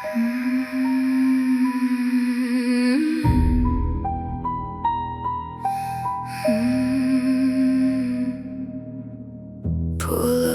Pull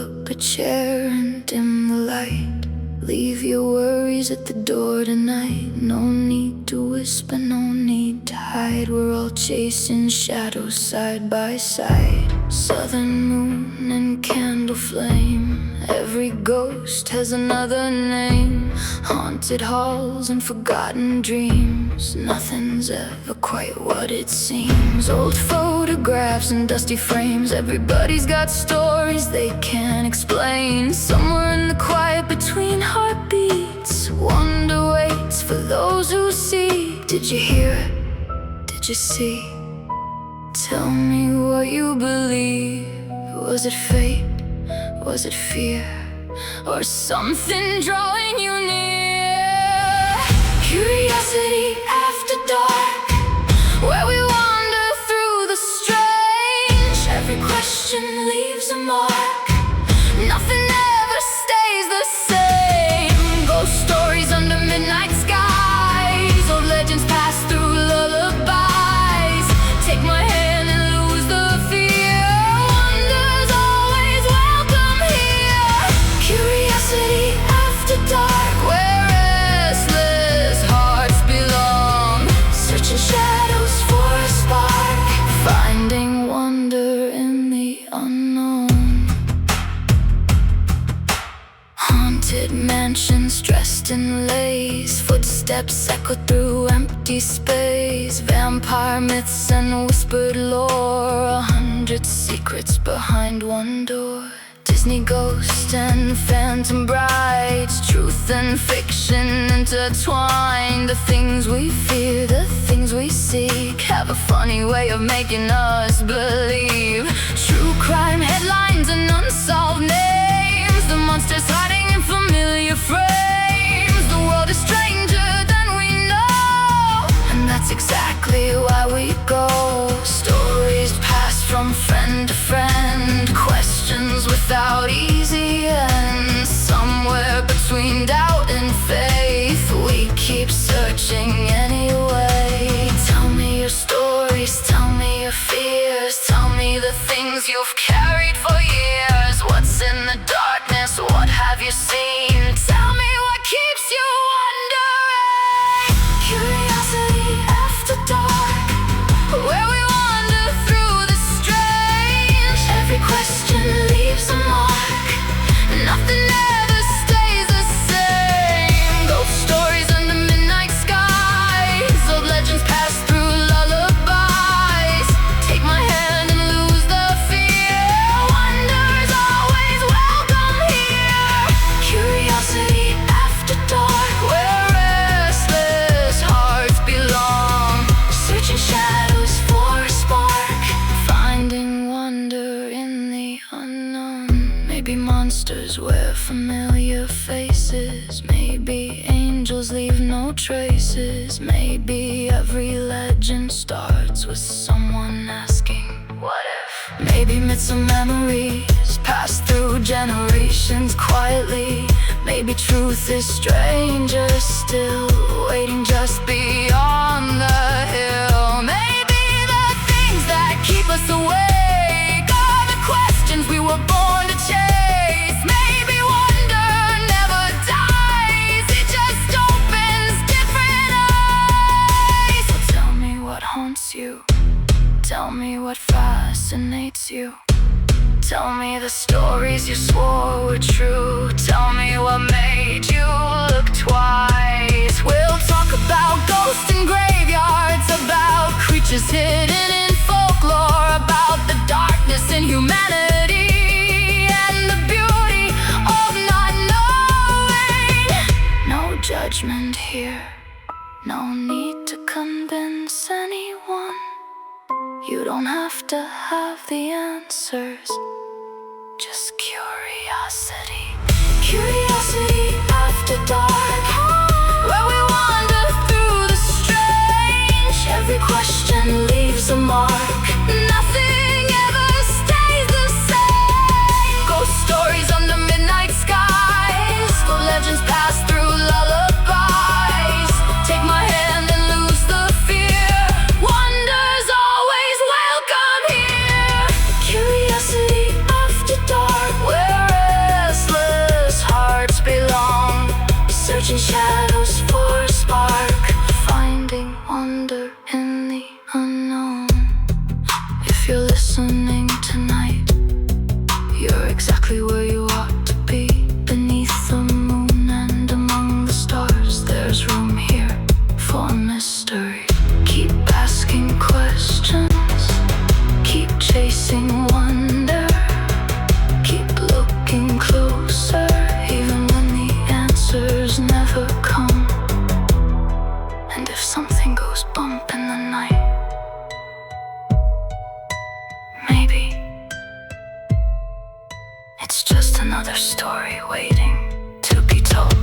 up a chair and dim the light. Leave your worries at the door tonight. No need to whisper, no need to hide. We're all chasing shadows side by side. Southern moon and candle flame. Every ghost has another name. Haunted halls and forgotten dreams. Nothing's ever quite what it seems. Old photographs and dusty frames. Everybody's got stories they can't explain. Somewhere in the quiet between heartbeats, wonder waits for those who see. Did you hear it? Did you see? Tell me what you believe. Was it fate? Was it fear? Or something drawing you near? Curiosity after dark, where we wander through the strange. Every question leaves a mark. Nothing ever stays the same. Ghost stories under midnight skies. Old legends pass through lullabies. Take my hand and lose the fear. Wonder's always welcome here. Curiosity after dark, where restless hearts belong. Searching shadows for a spark, finding wonder in the unknown. Haunted mansions dressed in lace. Footsteps echo through empty space. Vampire myths and whispered lore. 100 secrets behind one door. Disney ghosts and phantom brides. Truth and fiction intertwined. The things we fear, the things we seek, have a funny way of making us believe. True crime headlines and unsolved names. The monsters hiding in familiar frames. The world is stranger than we know, and that's exactly why we go. Stories pass from friend to friend. Questions without easy ends. Somewhere between doubt and faith, we keep searching anyway. Tell me your stories, tell me your fears. Tell me the things you've carried for years. What's in the darkness? What have you seen? Tell me what keeps you wondering. Curiosity after dark, where we wander through the strange. Every question leaves a mark. Nothing ever stays the same. Ghost stories under midnight skies. Old legends pass through lullabies. Take my hand and lose the fear. Wonder's always welcome here. Curiosity after dark, where restless hearts belong. Searching shadows for a spark, finding wonder in the unknown. Maybe monsters wear familiar faces. Maybe angels leave no traces. Maybe every legend starts with someone asking, what if? Maybe myths and memories pass through generations quietly. Maybe truth is stranger still, waiting just beyond the hill. Maybe the things that keep us awake are the questions we were born to chase. Maybe wonder never dies, it just opens different eyes. So tell me what haunts you. Tell me what fascinates you. Tell me the stories you swore were true. Tell me what made you look twice. We'll talk about ghosts and graveyards, about creatures hidden in folklore, about the darkness in humanity and the beauty of not knowing. No judgment here, no need to convince anyone. You don't have to have the answers, just curiosity. Curiosity after dark, where we wander through the strange. Every question leaves a mark. Nothing ever stays the same. Ghost stories under midnight skies. The legends pass through lullabies. listening tonight, you're exactly where you ought to be. Beneath the moon and among the stars, there's room here for mystery. Keep asking questions, keep chasing wonder, keep looking closer, even when the answers never come. And if something goes bump in the night, maybe it's just another story waiting to be told.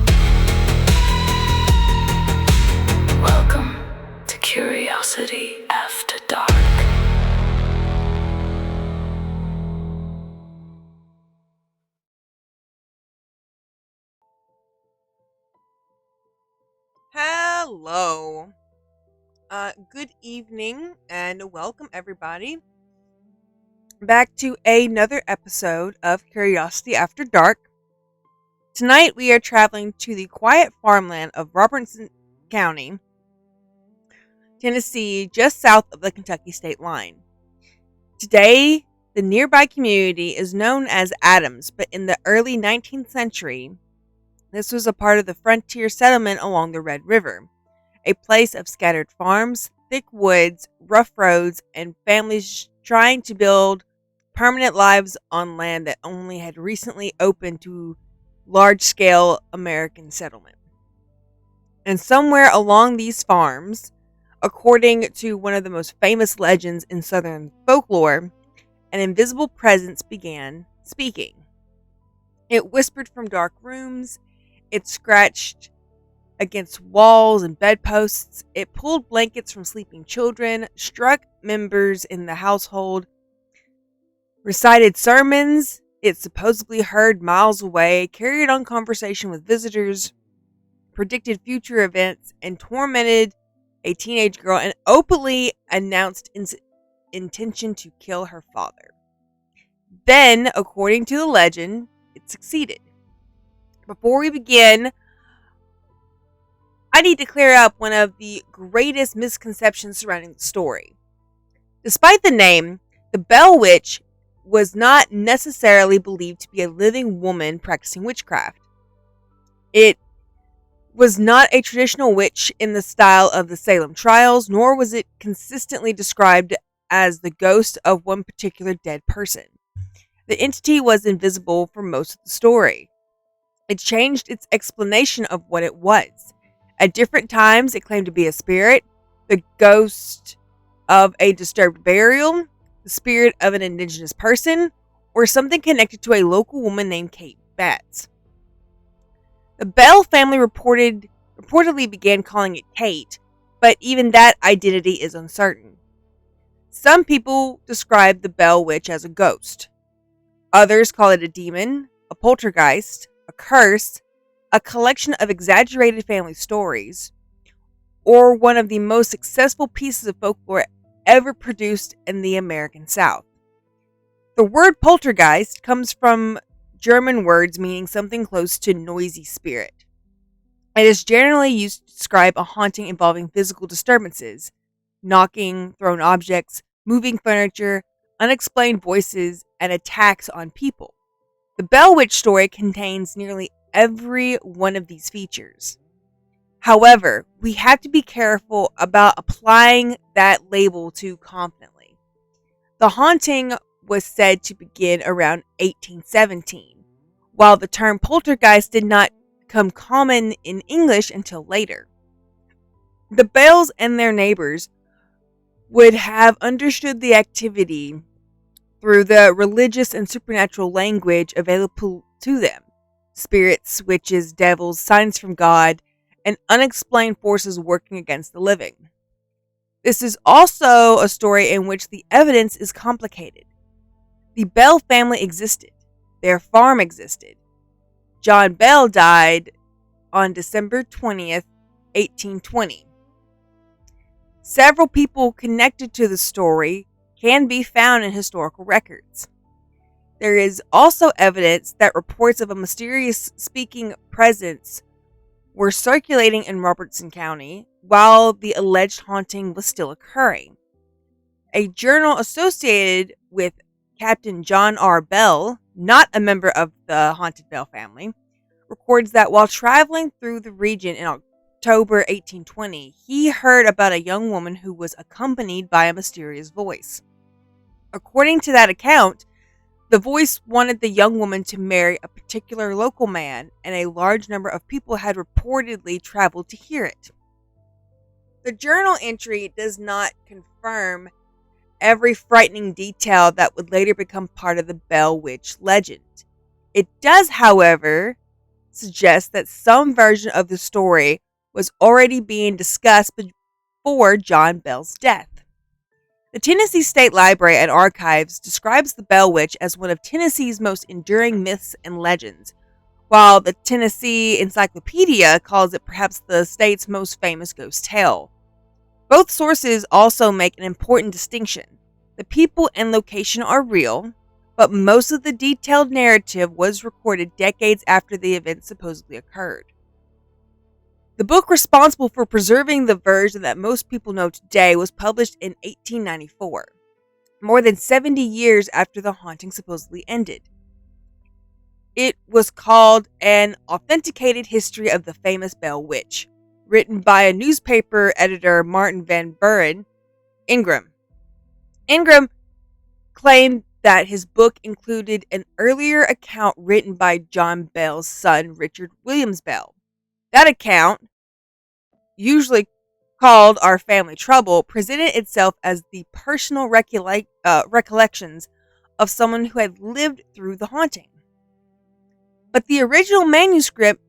Welcome to Curiosity After Dark. Hello. Good evening and welcome everybody back to another episode of Curiosity After Dark. Tonight we are traveling to the quiet farmland of Robertson County, Tennessee, just south of the Kentucky state line. Today, the nearby community is known as Adams, but in the early 19th century, this was a part of the frontier settlement along the Red River, a place of scattered farms, thick woods, rough roads, and families trying to build permanent lives on land that only had recently opened to large-scale American settlement. And somewhere along these farms, according to one of the most famous legends in Southern folklore, an invisible presence began speaking. It whispered from dark rooms, it scratched against walls and bedposts, it pulled blankets from sleeping children, struck members in the household, recited sermons it supposedly heard miles away, carried on conversation with visitors, predicted future events, and tormented a teenage girl, and openly announced intention to kill her father. Then, according to the legend, it succeeded. Before we begin, I need to clear up one of the greatest misconceptions surrounding the story. Despite the name, the Bell Witch was not necessarily believed to be a living woman practicing witchcraft. It was not a traditional witch in the style of the Salem trials, nor was it consistently described as the ghost of one particular dead person. The entity was invisible for most of the story. It changed its explanation of what it was. At different times, it claimed to be a spirit, the ghost of a disturbed burial, the spirit of an indigenous person, or something connected to a local woman named Kate Batts. The Bell family reportedly began calling it Kate, but even that identity is uncertain. Some people describe the Bell Witch as a ghost. Others call it a demon, a poltergeist, a curse, a collection of exaggerated family stories, or one of the most successful pieces of folklore ever produced in the American South. The word poltergeist comes from German words meaning something close to noisy spirit. It is generally used to describe a haunting involving physical disturbances, knocking, thrown objects, moving furniture, unexplained voices, and attacks on people. The Bell Witch story contains nearly every one of these features. However, we have to be careful about applying that label too confidently. The haunting was said to begin around 1817, while the term poltergeist did not become common in English until later. The Bells and their neighbors would have understood the activity through the religious and supernatural language available to them. Spirits, witches, devils, signs from God, and unexplained forces working against the living. This is also a story in which the evidence is complicated. The Bell family existed. Their farm existed. John Bell died on December 20th, 1820. Several people connected to the story can be found in historical records. There is also evidence that reports of a mysterious speaking presence were circulating in Robertson County while the alleged haunting was still occurring. A journal associated with Captain John R. Bell, not a member of the haunted Bell family, records that while traveling through the region in October 1820, he heard about a young woman who was accompanied by a mysterious voice. According to that account, the voice wanted the young woman to marry a particular local man, and a large number of people had reportedly traveled to hear it. The journal entry does not confirm every frightening detail that would later become part of the Bell Witch legend. It does, however, suggest that some version of the story was already being discussed before John Bell's death. The Tennessee State Library and Archives describes the Bell Witch as one of Tennessee's most enduring myths and legends, while the Tennessee Encyclopedia calls it perhaps the state's most famous ghost tale. Both sources also make an important distinction. The people and location are real, but most of the detailed narrative was recorded decades after the event supposedly occurred. The book responsible for preserving the version that most people know today was published in 1894, more than 70 years after the haunting supposedly ended. It was called An Authenticated History of the Famous Bell Witch, written by a newspaper editor, Martin Van Buren Ingram. Ingram claimed that his book included an earlier account written by John Bell's son, Richard Williams Bell. That account, usually called Our Family Trouble, presented itself as the personal recollections of someone who had lived through the haunting. But the original manuscript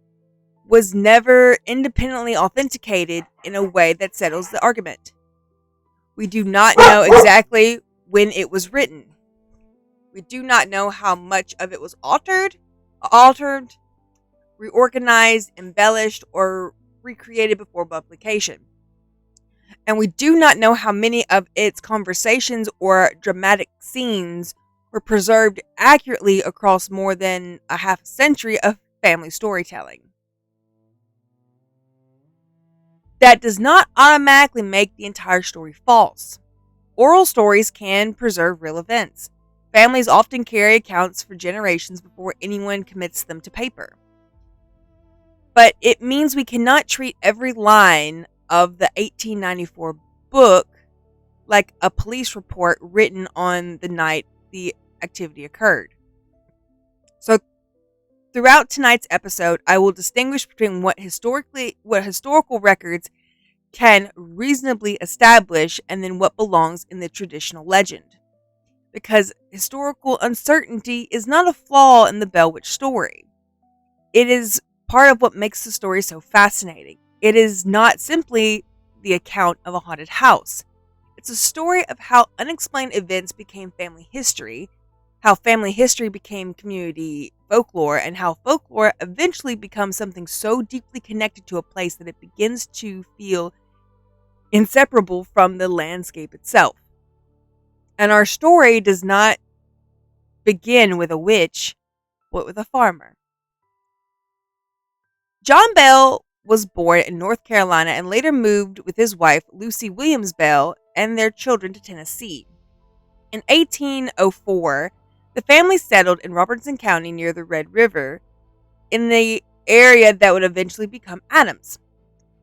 was never independently authenticated in a way that settles the argument. We do not know exactly when it was written. We do not know how much of it was altered, reorganized, embellished, or recreated before publication. And we do not know how many of its conversations or dramatic scenes were preserved accurately across more than a half century of family storytelling. That does not automatically make the entire story false. Oral stories can preserve real events. Families often carry accounts for generations before anyone commits them to paper. But it means we cannot treat every line of the 1894 book like a police report written on the night the activity occurred. So throughout tonight's episode, I will distinguish between what historical records can reasonably establish and then what belongs in the traditional legend. Because historical uncertainty is not a flaw in the Bell Witch story. It is part of what makes the story so fascinating. It is not simply the account of a haunted house. It's a story of how unexplained events became family history, how family history became community folklore, and how folklore eventually becomes something so deeply connected to a place that it begins to feel inseparable from the landscape itself. And our story does not begin with a witch, but with a farmer. John Bell was born in North Carolina and later moved with his wife, Lucy Williams Bell, and their children to Tennessee. In 1804, the family settled in Robertson County near the Red River, in the area that would eventually become Adams.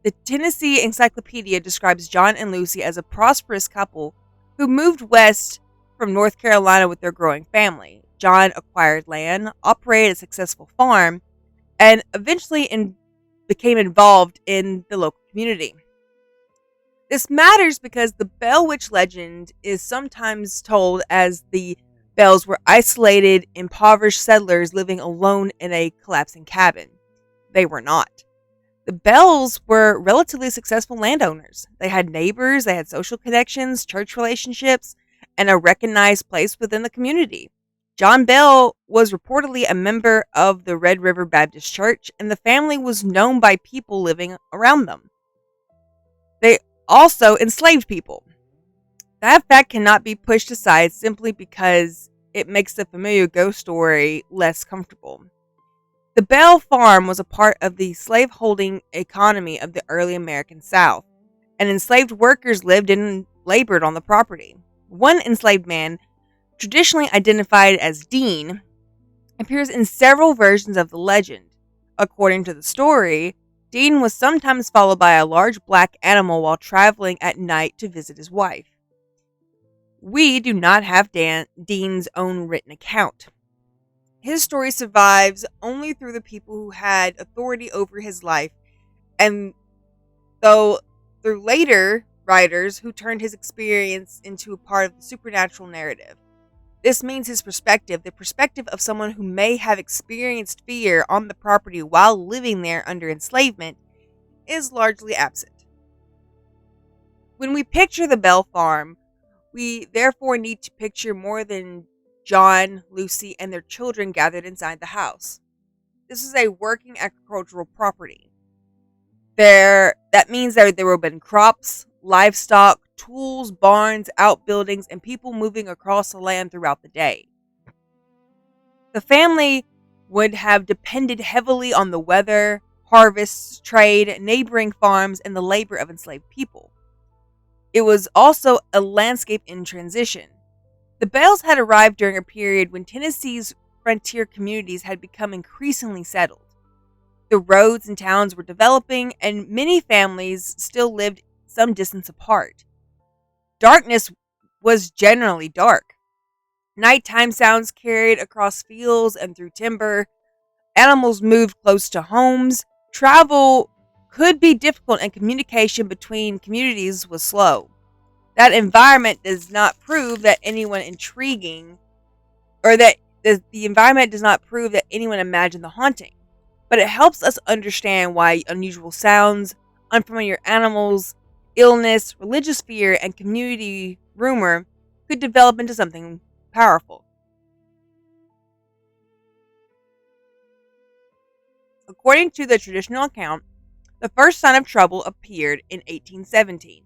The Tennessee Encyclopedia describes John and Lucy as a prosperous couple who moved west from North Carolina with their growing family. John acquired land, operated a successful farm, and eventually became involved in the local community. This matters because the Bell Witch legend is sometimes told as the Bells were isolated, impoverished settlers living alone in a collapsing cabin. They were not. The Bells were relatively successful landowners. They had neighbors, they had social connections, church relationships, and a recognized place within the community. John Bell was reportedly a member of the Red River Baptist Church, and the family was known by people living around them. They also enslaved people. That fact cannot be pushed aside simply because it makes the familiar ghost story less comfortable. The Bell farm was a part of the slaveholding economy of the early American South, and enslaved workers lived and labored on the property. One enslaved man traditionally identified as Dean, appears in several versions of the legend. According to the story, Dean was sometimes followed by a large black animal while traveling at night to visit his wife. We do not have Dean's own written account. His story survives only through the people who had authority over his life, and though through later writers who turned his experience into a part of the supernatural narrative. This means his perspective, the perspective of someone who may have experienced fear on the property while living there under enslavement, is largely absent. When we picture the Bell Farm, we therefore need to picture more than John, Lucy, and their children gathered inside the house. This is a working agricultural property. That means that there would have been crops, livestock, tools, barns, outbuildings, and people moving across the land throughout the day. The family would have depended heavily on the weather, harvests, trade, neighboring farms, and the labor of enslaved people. It was also a landscape in transition. The Bells had arrived during a period when Tennessee's frontier communities had become increasingly settled. The roads and towns were developing, and many families still lived some distance apart. Darkness was generally dark. Nighttime sounds carried across fields and through timber. Animals moved close to homes. Travel could be difficult, and communication between communities was slow. That environment does not prove that anyone intriguing, or that the environment does not prove that anyone imagined the haunting. But it helps us understand why unusual sounds, unfamiliar animals, illness, religious fear, and community rumor could develop into something powerful. According to the traditional account, the first sign of trouble appeared in 1817.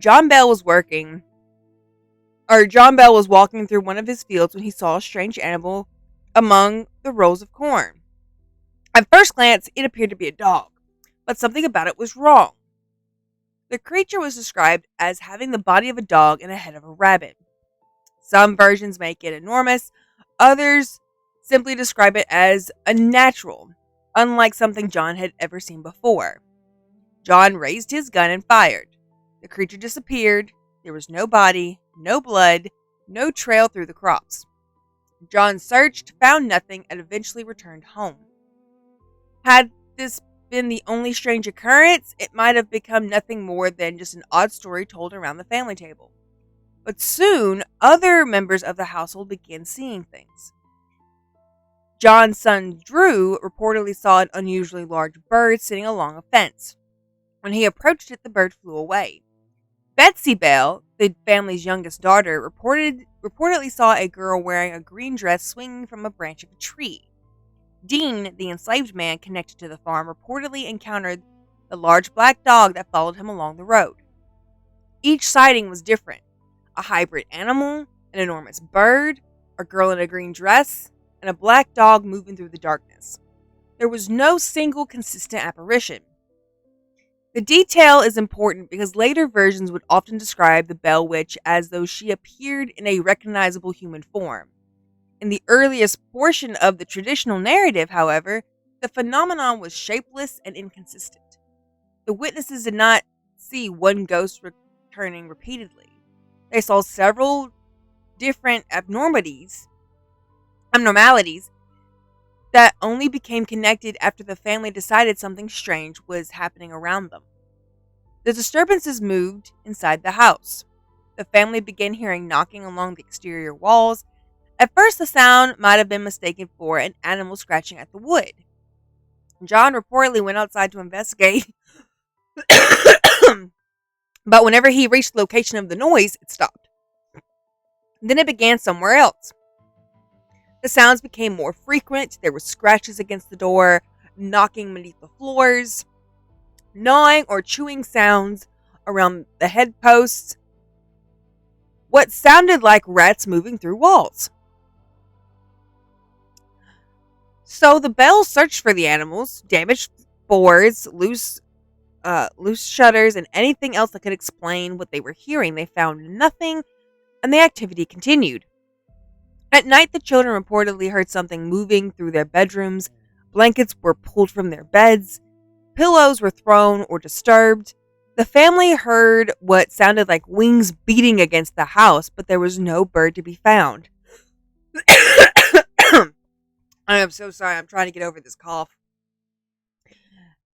John Bell was walking through one of his fields when he saw a strange animal among the rows of corn. At first glance, it appeared to be a dog, but something about it was wrong. The creature was described as having the body of a dog and a head of a rabbit. Some versions make it enormous, others simply describe it as unnatural, unlike something John had ever seen before. John raised his gun and fired. The creature disappeared. There was no body, no blood, no trail through the crops. John searched, found nothing, and eventually returned home. Had this been the only strange occurrence, it might have become nothing more than just an odd story told around the family table. But soon, other members of the household began seeing things. John's son Drew reportedly saw an unusually large bird sitting along a fence. When he approached it, the bird flew away. Betsy Bell, the family's youngest daughter, reportedly saw a girl wearing a green dress swinging from a branch of a tree. Dean, the enslaved man connected to the farm, reportedly encountered the large black dog that followed him along the road. Each sighting was different. A hybrid animal, an enormous bird, a girl in a green dress, and a black dog moving through the darkness. There was no single consistent apparition. The detail is important because later versions would often describe the Bell Witch as though she appeared in a recognizable human form. In the earliest portion of the traditional narrative, however, the phenomenon was shapeless and inconsistent. The witnesses did not see one ghost returning repeatedly. They saw several different abnormalities that only became connected after the family decided something strange was happening around them. The disturbances moved inside the house. The family began hearing knocking along the exterior walls. At first, the sound might have been mistaken for an animal scratching at the wood. John reportedly went outside to investigate, but whenever he reached the location of the noise, it stopped. Then it began somewhere else. The sounds became more frequent. There were scratches against the door, knocking beneath the floors, gnawing or chewing sounds around the headposts, what sounded like rats moving through walls. So the Bells searched for the animals, damaged boards, loose shutters, and anything else that could explain what they were hearing. They found nothing and the activity continued. At night, the children reportedly heard something moving through their bedrooms, blankets were pulled from their beds, pillows were thrown or disturbed. The family heard what sounded like wings beating against the house, but there was no bird to be found. I am so sorry, I'm trying to get over this cough.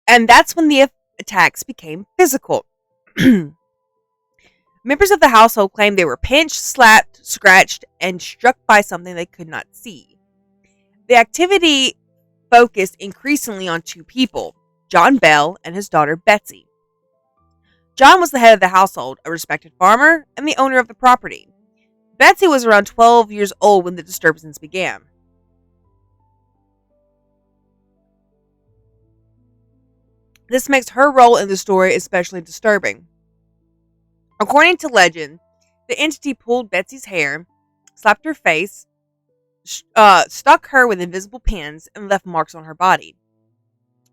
And that's when the attacks became physical. Members of the household claimed they were pinched, slapped, scratched, and struck by something they could not see. The activity focused increasingly on two people, John Bell and his daughter Betsy. John was the head of the household, a respected farmer, and the owner of the property. Betsy was around 12 years old when the disturbances began. This makes her role in the story especially disturbing. According to legend, the entity pulled Betsy's hair, slapped her face, stuck her with invisible pins, and left marks on her body.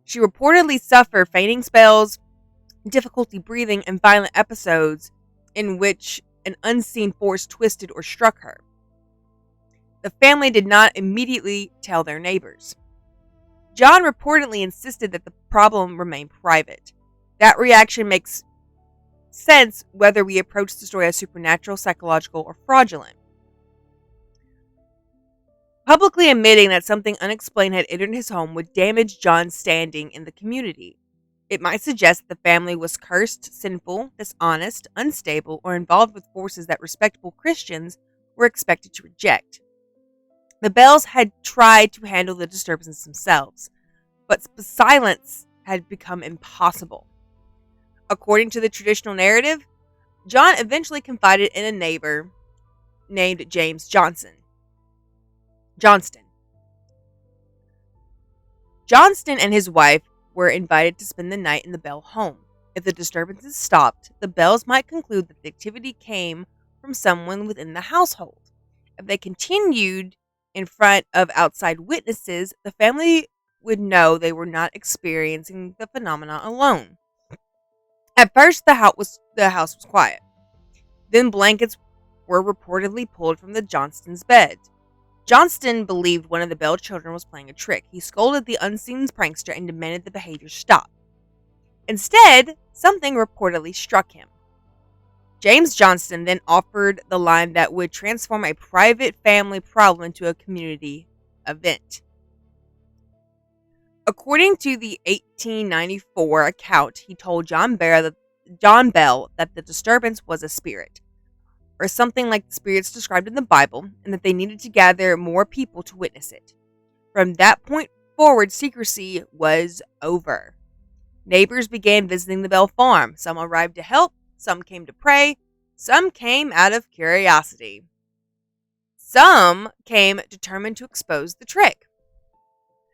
She reportedly suffered fainting spells, difficulty breathing, and violent episodes in which an unseen force twisted or struck her. The family did not immediately tell their neighbors. John reportedly insisted that the problem remain private. That reaction makes sense whether we approach the story as supernatural, psychological, or fraudulent. Publicly admitting that something unexplained had entered his home would damage John's standing in the community. It might suggest that the family was cursed, sinful, dishonest, unstable, or involved with forces that respectable Christians were expected to reject. The Bells had tried to handle the disturbances themselves, but silence had become impossible. According to the traditional narrative, John eventually confided in a neighbor named James Johnston. Johnston and his wife were invited to spend the night in the Bell home. If the disturbances stopped, the Bells might conclude that the activity came from someone within the household. If they continued in front of outside witnesses, the family would know they were not experiencing the phenomena alone. At first, the house was quiet. Then blankets were reportedly pulled from the Johnstons' bed. Johnston believed one of the Bell children was playing a trick. He scolded the unseen prankster and demanded the behavior stop. Instead, something reportedly struck him. James Johnston then offered the line that would transform a private family problem into a community event. According to the 1894 account, he told John Bell that the disturbance was a spirit, or something like the spirits described in the Bible, and that they needed to gather more people to witness it. From that point forward, secrecy was over. Neighbors began visiting the Bell farm. Some arrived to help, some came to pray, some came out of curiosity. Some came determined to expose the trick.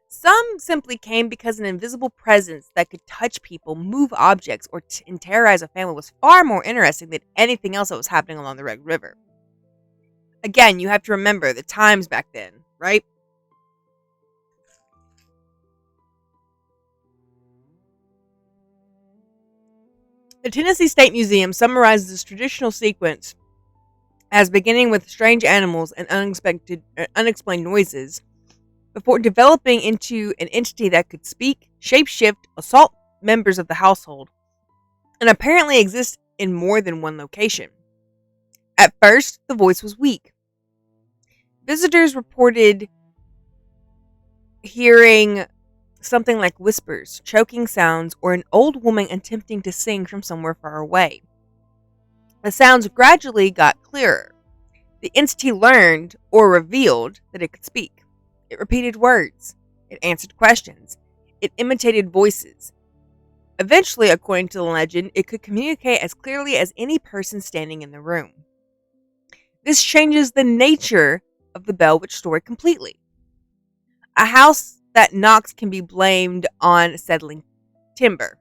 Some simply came because an invisible presence that could touch people, move objects, or terrorize a family was far more interesting than anything else that was happening along the Red River. Again, you have to remember the times back then, right? The Tennessee State Museum summarizes this traditional sequence as beginning with strange animals and unexplained noises, before developing into an entity that could speak, shapeshift, assault members of the household, and apparently exist in more than one location. At first, the voice was weak. Visitors reported hearing something like whispers, choking sounds, or an old woman attempting to sing from somewhere far away. The sounds gradually got clearer. The entity learned, or revealed, that it could speak. It repeated words. It answered questions. It imitated voices. Eventually, according to the legend, it could communicate as clearly as any person standing in the room. This changes the nature of the Bell Witch story completely. A house that knocks can be blamed on settling timber.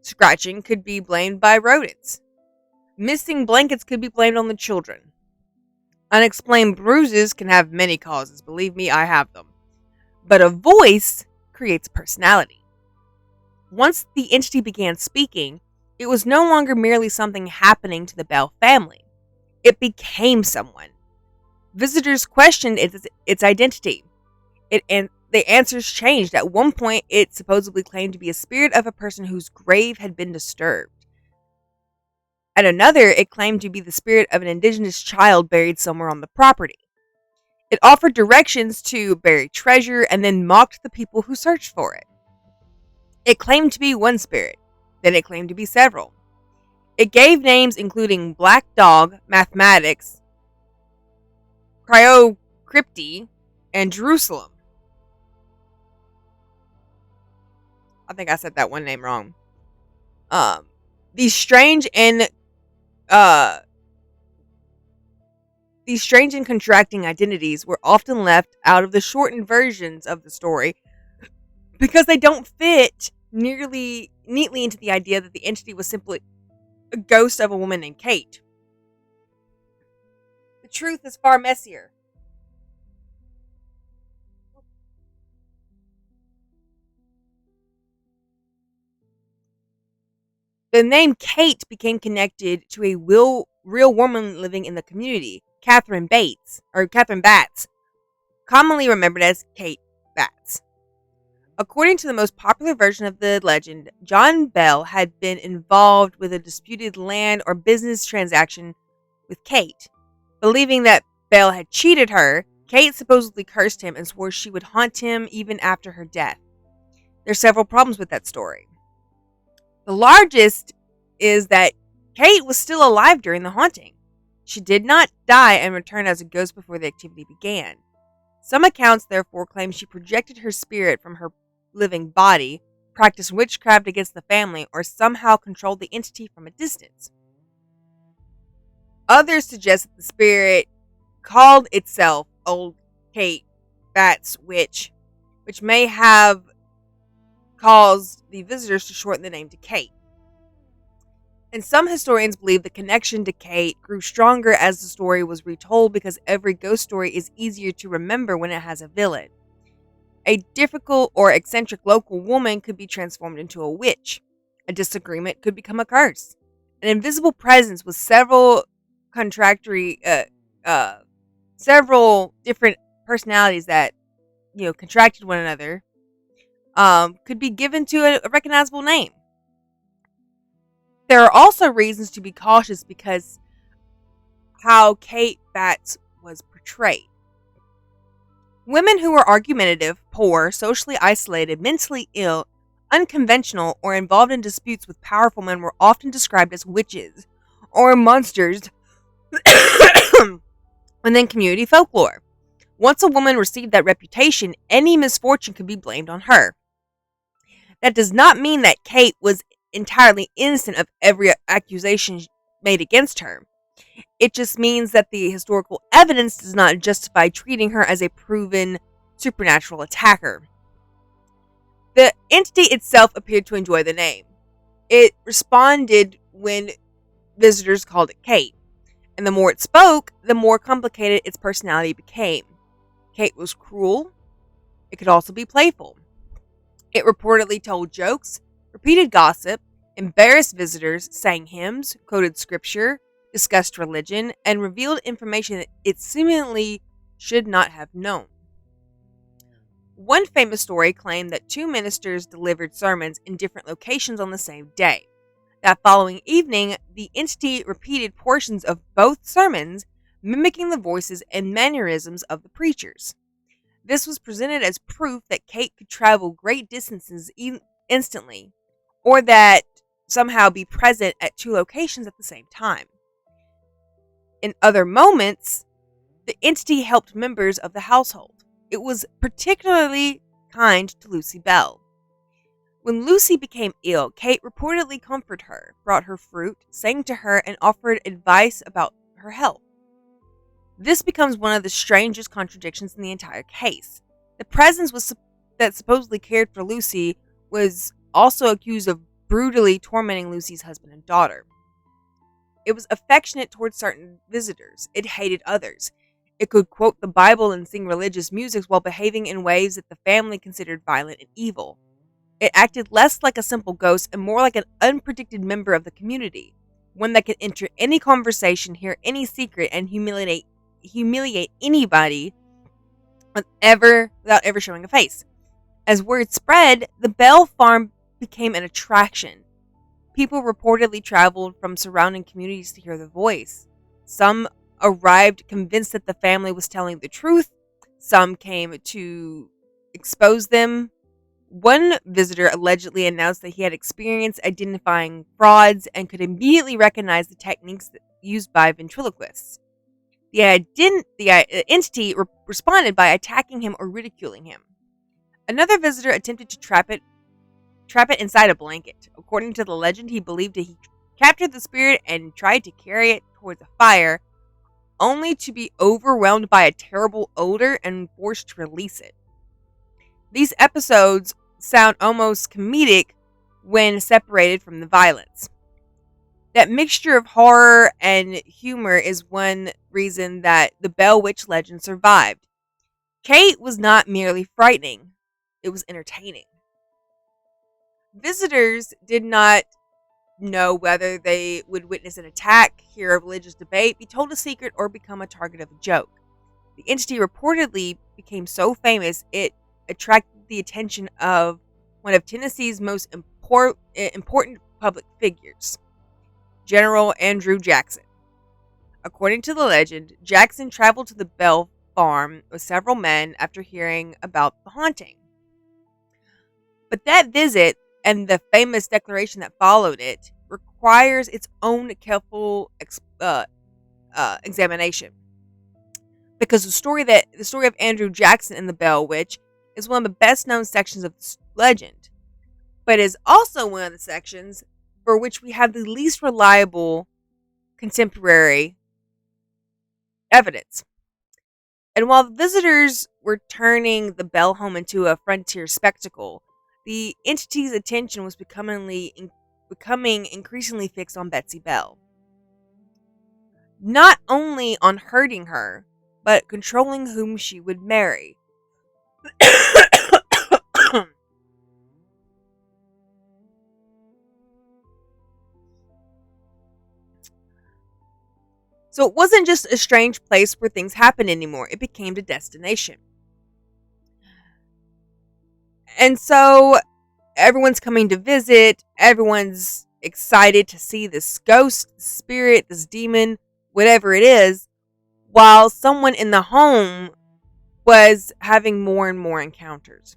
Scratching could be blamed by rodents. Missing blankets could be blamed on the children. Unexplained bruises can have many causes. Believe me, I have them. But a voice creates personality. Once the entity began speaking, it was no longer merely something happening to the Bell family. It became someone. Visitors questioned its identity. The answers changed. At one point, it supposedly claimed to be a spirit of a person whose grave had been disturbed. At another, it claimed to be the spirit of an indigenous child buried somewhere on the property. It offered directions to bury treasure and then mocked the people who searched for it. It claimed to be one spirit, then it claimed to be several. It gave names including Black Dog, Mathematics, Cryocrypti, and Jerusalem. I think I said that one name wrong. These strange and contracting identities were often left out of the shortened versions of the story because they don't fit neatly into the idea that the entity was simply a ghost of a woman named Kate. The truth is far messier. The name Kate became connected to a real woman living in the community, Catherine Batts, commonly remembered as Kate Batts. According to the most popular version of the legend, John Bell had been involved with a disputed land or business transaction with Kate. Believing that Bell had cheated her, Kate supposedly cursed him and swore she would haunt him even after her death. There's several problems with that story. The largest is that Kate was still alive during the haunting. She did not die and return as a ghost before the activity began. Some accounts therefore claim she projected her spirit from her living body, practiced witchcraft against the family, or somehow controlled the entity from a distance. Others suggest that the spirit called itself Old Kate Batts Witch, which may have caused the visitors to shorten the name to Kate. And some historians believe the connection to Kate grew stronger as the story was retold because every ghost story is easier to remember when it has a villain. A difficult or eccentric local woman could be transformed into a witch. A disagreement could become a curse. An invisible presence with several different personalities that contracted one another could be given to a recognizable name. There are also reasons to be cautious because how Kate Batts was portrayed. Women who were argumentative, poor, socially isolated, mentally ill, unconventional, or involved in disputes with powerful men were often described as witches or monsters within community folklore. Once a woman received that reputation, any misfortune could be blamed on her. That does not mean that Kate was entirely innocent of every accusation made against her. It just means that the historical evidence does not justify treating her as a proven supernatural attacker. The entity itself appeared to enjoy the name. It responded when visitors called it Kate, and the more it spoke, the more complicated its personality became. Kate was cruel. It could also be playful. It reportedly told jokes, repeated gossip, embarrassed visitors, sang hymns, quoted scripture, discussed religion, and revealed information that it seemingly should not have known. One famous story claimed that two ministers delivered sermons in different locations on the same day. That following evening, the entity repeated portions of both sermons, mimicking the voices and mannerisms of the preachers. This was presented as proof that Kate could travel great distances instantly, or that somehow be present at two locations at the same time. In other moments, the entity helped members of the household. It was particularly kind to Lucy Bell. When Lucy became ill, Kate reportedly comforted her, brought her fruit, sang to her, and offered advice about her health. This becomes one of the strangest contradictions in the entire case. The presence that supposedly cared for Lucy was also accused of brutally tormenting Lucy's husband and daughter. It was affectionate towards certain visitors. It hated others. It could quote the Bible and sing religious music while behaving in ways that the family considered violent and evil. It acted less like a simple ghost and more like an unpredicted member of the community. one that could enter any conversation, hear any secret, and humiliate anybody without ever showing a face. As word spread, the Bell Farm became an attraction. People reportedly traveled from surrounding communities to hear the voice. Some arrived convinced that the family was telling the truth. Some came to expose them. One visitor allegedly announced that he had experience identifying frauds and could immediately recognize the techniques used by ventriloquists. The entity responded by attacking him or ridiculing him. Another visitor attempted to trap it inside a blanket. According to the legend, he believed that he captured the spirit and tried to carry it towards a fire, only to be overwhelmed by a terrible odor and forced to release it. These episodes sound almost comedic when separated from the violence. That mixture of horror and humor is one reason that the Bell Witch legend survived. Kate was not merely frightening, it was entertaining. Visitors did not know whether they would witness an attack, hear a religious debate, be told a secret, or become a target of a joke. The entity reportedly became so famous it attracted the attention of one of Tennessee's most important public figures, General Andrew Jackson. According to the legend, Jackson traveled to the Bell Farm with several men after hearing about the haunting. But that visit and the famous declaration that followed it requires its own careful examination, because the story of Andrew Jackson and the Bell Witch is one of the best known sections of the legend, but is also one of the sections for which we have the least reliable contemporary evidence. And while the visitors were turning the Bell home into a frontier spectacle, the entity's attention was becoming increasingly fixed on Betsy Bell. Not only on hurting her, but controlling whom she would marry. So it wasn't just a strange place where things happened anymore. It became the destination. And so everyone's coming to visit. Everyone's excited to see this ghost, this spirit, this demon, whatever it is, while someone in the home was having more and more encounters.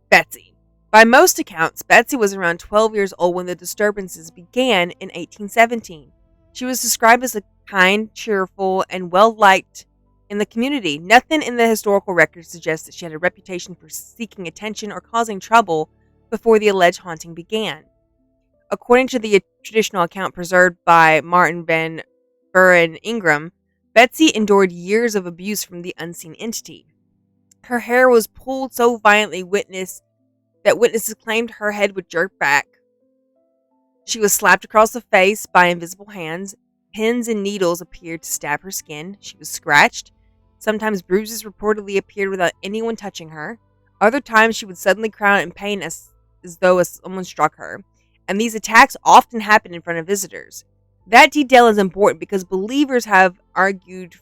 Betsy. By most accounts, Betsy was around 12 years old when the disturbances began in 1817. She was described as a kind, cheerful, and well-liked in the community. Nothing in the historical records suggests that she had a reputation for seeking attention or causing trouble before the alleged haunting began. According to the traditional account preserved by Martin Van Buren Ingram, Betsy endured years of abuse from the unseen entity. Her hair was pulled so violently that witnesses claimed her head would jerk back. She was slapped across the face by invisible hands. Pins and needles appeared to stab her skin. She was scratched. Sometimes bruises reportedly appeared without anyone touching her. Other times she would suddenly cry out in pain as though someone struck her. And these attacks often happened in front of visitors. That detail is important because believers have argued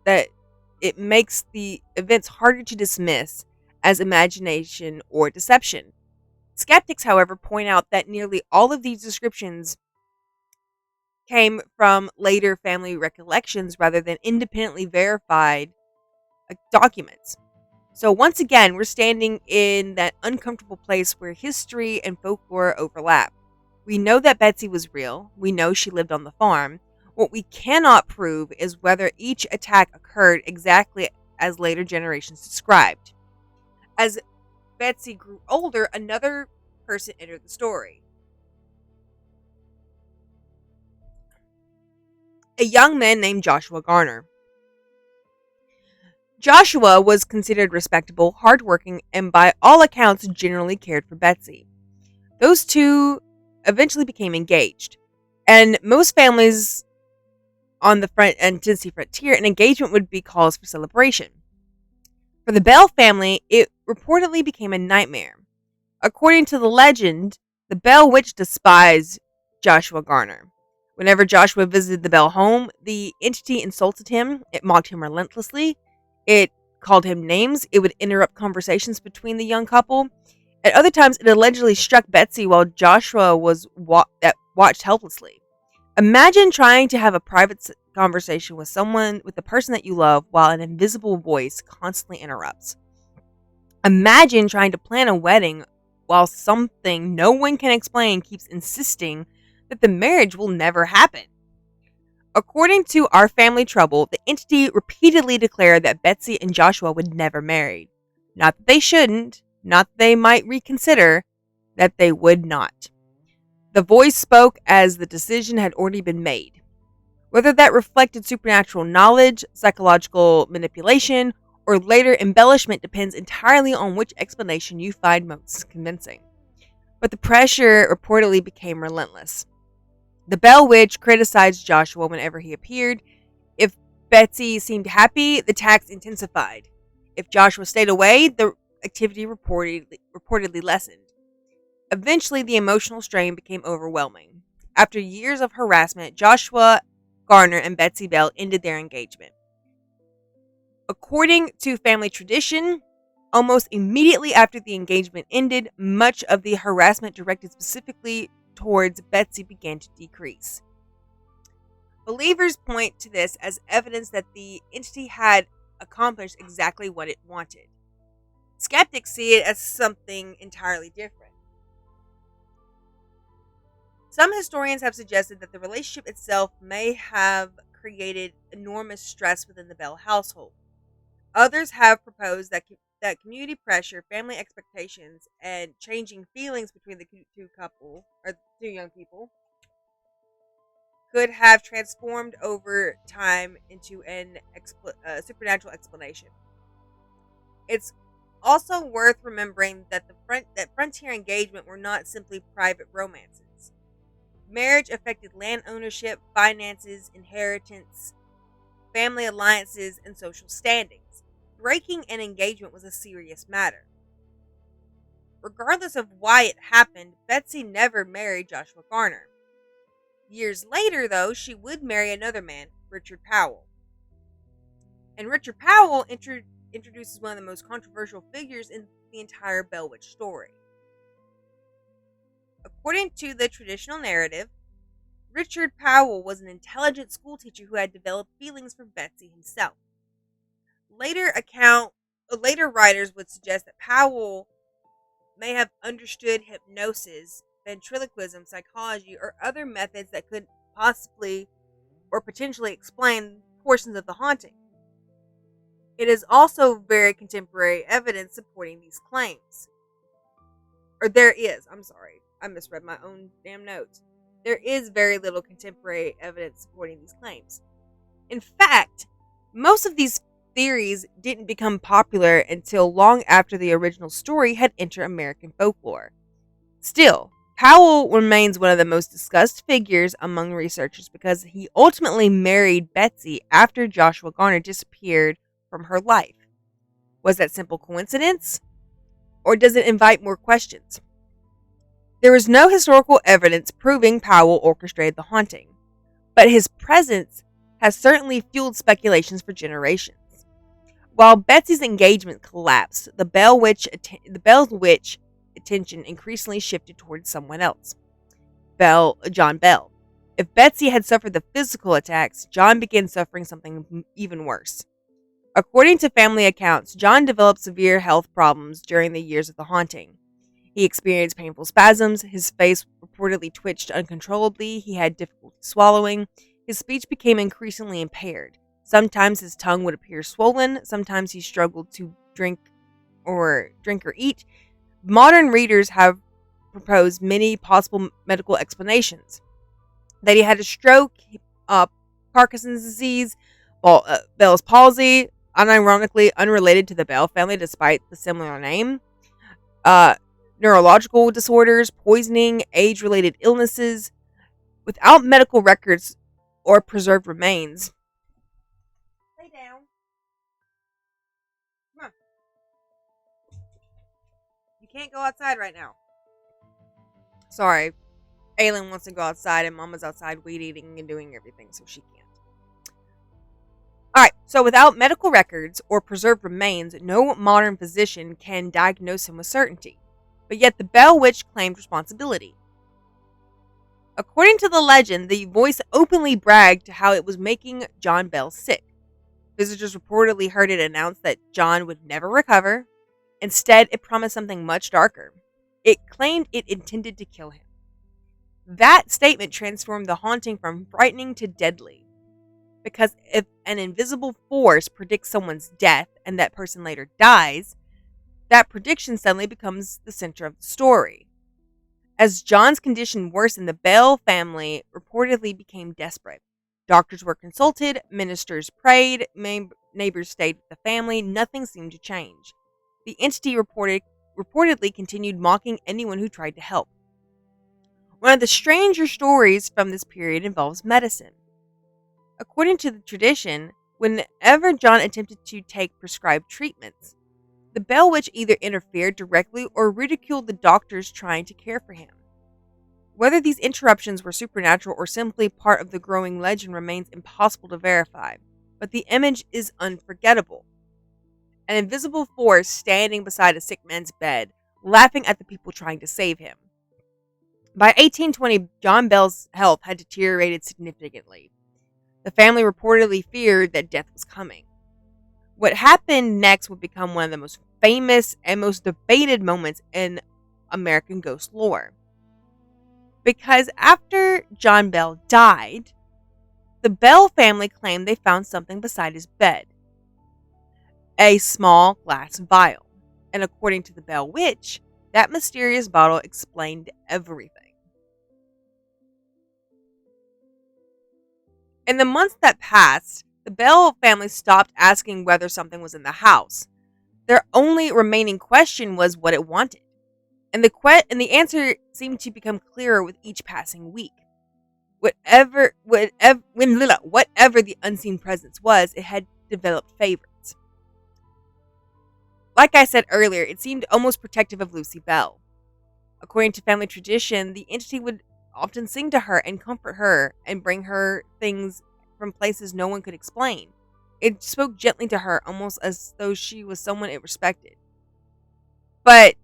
that it makes the events harder to dismiss as imagination or deception. Skeptics, however, point out that nearly all of these descriptions came from later family recollections rather than independently verified documents. So once again, we're standing in that uncomfortable place where history and folklore overlap. We know that Betsy was real. We know she lived on the farm. What we cannot prove is whether each attack occurred exactly as later generations described. As Betsy grew older, another person entered the story. A young man named Joshua Garner. Joshua was considered respectable, hardworking, and by all accounts generally cared for Betsy. Those two eventually became engaged, and most families on the Tennessee frontier, an engagement would be cause for celebration. For the Bell family, it reportedly became a nightmare. According to the legend, The Bell Witch despised Joshua Garner. Whenever Joshua visited the Bell home, the entity insulted him, it mocked him relentlessly, it called him names, it would interrupt conversations between the young couple. At other times, it allegedly struck Betsy while Joshua watched helplessly. Imagine trying to have a private conversation with the person that you love, while an invisible voice constantly interrupts. Imagine trying to plan a wedding while something no one can explain keeps insisting that the marriage will never happen. According to Our Family Trouble, the entity repeatedly declared that Betsy and Joshua would never marry. Not that they shouldn't, not that they might reconsider, that they would not. The voice spoke as the decision had already been made. Whether that reflected supernatural knowledge, psychological manipulation, or later embellishment depends entirely on which explanation you find most convincing. But the pressure reportedly became relentless. The Bell Witch criticized Joshua whenever he appeared. If Betsy seemed happy, the attacks intensified. If Joshua stayed away, the activity reportedly lessened. Eventually, the emotional strain became overwhelming. After years of harassment, Joshua Garner and Betsy Bell ended their engagement. According to family tradition, almost immediately after the engagement ended, much of the harassment directed specifically towards Betsy began to decrease. Believers point to this as evidence that the entity had accomplished exactly what it wanted. Skeptics see it as something entirely different. Some historians have suggested that the relationship itself may have created enormous stress within the Bell household. Others have proposed that community pressure, family expectations, and changing feelings between the two young people could have transformed over time into an supernatural explanation. It's also worth remembering that that frontier engagement were not simply private romances. Marriage affected land ownership, finances, inheritance, family alliances, and social standings. Breaking an engagement was a serious matter. Regardless of why it happened, Betsy never married Joshua Garner. Years later, though, she would marry another man, Richard Powell. And Richard Powell introduces one of the most controversial figures in the entire Bell Witch story. According to the traditional narrative, Richard Powell was an intelligent schoolteacher who had developed feelings for Betsy himself. Later writers would suggest that Powell may have understood hypnosis, ventriloquism, psychology, or other methods that could possibly or potentially explain portions of the haunting. It is also very contemporary evidence supporting these claims. I misread my own damn notes. There is very little contemporary evidence supporting these claims. In fact, most of these theories didn't become popular until long after the original story had entered American folklore. Still, Powell remains one of the most discussed figures among researchers because he ultimately married Betsy after Joshua Garner disappeared from her life. Was that simple coincidence? Or does it invite more questions? There is no historical evidence proving Powell orchestrated the haunting, but his presence has certainly fueled speculations for generations. While Betsy's engagement collapsed, the Bell Witch attention increasingly shifted towards someone else, John Bell. If Betsy had suffered the physical attacks, John began suffering something even worse. According to family accounts, John developed severe health problems during the years of the haunting. He experienced painful spasms, his face reportedly twitched uncontrollably, he had difficulty swallowing, his speech became increasingly impaired. Sometimes his tongue would appear swollen, sometimes he struggled to drink or eat. Modern readers have proposed many possible medical explanations. That he had a stroke, Parkinson's disease, Bell's palsy, unironically unrelated to the Bell family despite the similar name, neurological disorders, poisoning, age-related illnesses. Without medical records or preserved remains. Lay down. Come on. You can't go outside right now. Sorry. Aylin wants to go outside and Mama's outside weed eating and doing everything, so she can't. Alright, so without medical records or preserved remains, no modern physician can diagnose him with certainty. But yet the Bell Witch claimed responsibility. According to the legend, the voice openly bragged to how it was making John Bell sick. Visitors reportedly heard it announce that John would never recover. Instead, it promised something much darker. It claimed it intended to kill him. That statement transformed the haunting from frightening to deadly. Because if an invisible force predicts someone's death and that person later dies, that prediction suddenly becomes the center of the story. As John's condition worsened, the Bell family reportedly became desperate. Doctors were consulted, ministers prayed, neighbors stayed with the family. Nothing seemed to change. The entity reportedly continued mocking anyone who tried to help. One of the stranger stories from this period involves medicine. According to the tradition, whenever John attempted to take prescribed treatments, the Bell Witch either interfered directly or ridiculed the doctors trying to care for him. Whether these interruptions were supernatural or simply part of the growing legend remains impossible to verify, but the image is unforgettable. An invisible force standing beside a sick man's bed, laughing at the people trying to save him. By 1820, John Bell's health had deteriorated significantly. The family reportedly feared that death was coming. What happened next would become one of the most famous and most debated moments in American ghost lore. Because after John Bell died, the Bell family claimed they found something beside his bed. A small glass vial. And according to the Bell Witch, that mysterious bottle explained everything. In the months that passed, the Bell family stopped asking whether something was in the house. Their only remaining question was what it wanted. And the answer seemed to become clearer with each passing week. Whatever the unseen presence was, it had developed favorites. Like I said earlier, it seemed almost protective of Lucy Bell. According to family tradition, the entity would often sing to her and comfort her and bring her things from places no one could explain. It spoke gently to her, almost as though she was someone it respected. But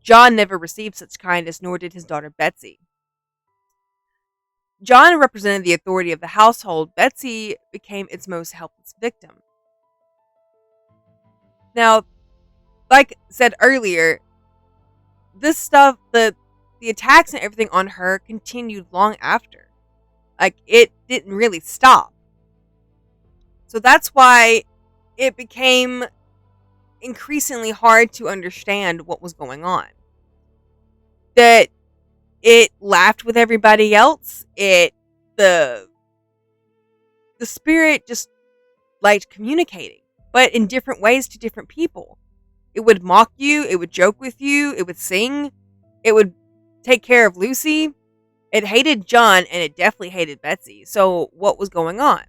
John never received such kindness, nor did his daughter Betsy. John represented the authority of the household. Betsy became its most helpless victim. Now, like said earlier, this stuff, the attacks and everything on her continued long after. Like, it didn't really stop. So that's why it became increasingly hard to understand what was going on. That it laughed with everybody else. The spirit just liked communicating, but in different ways to different people. It would mock you, it would joke with you, it would sing, it would take care of Lucy. It hated John, and it definitely hated Betsy. So what was going on?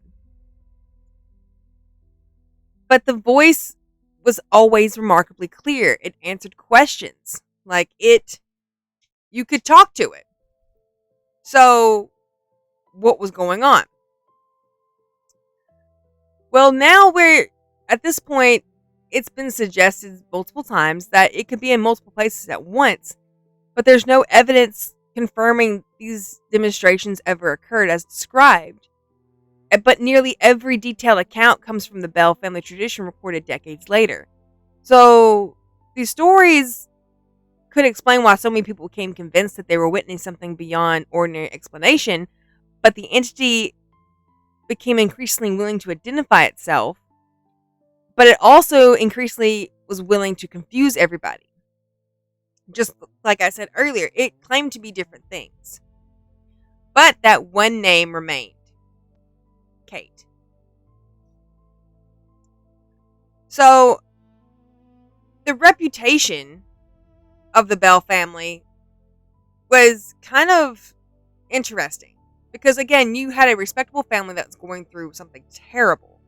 But the voice was always remarkably clear. It answered questions. You could talk to it. So what was going on? Well, now at this point, it's been suggested multiple times that it could be in multiple places at once, but there's no evidence confirming these demonstrations ever occurred as described. But nearly every detailed account comes from the Bell family tradition recorded decades later. So these stories could explain why so many people became convinced that they were witnessing something beyond ordinary explanation, but the entity became increasingly willing to identify itself, but it also increasingly was willing to confuse everybody. Just like I said earlier, it claimed to be different things. But that one name remained. Kate. So, the reputation of the Bell family was kind of interesting. Because again, you had a respectable family that was going through something terrible.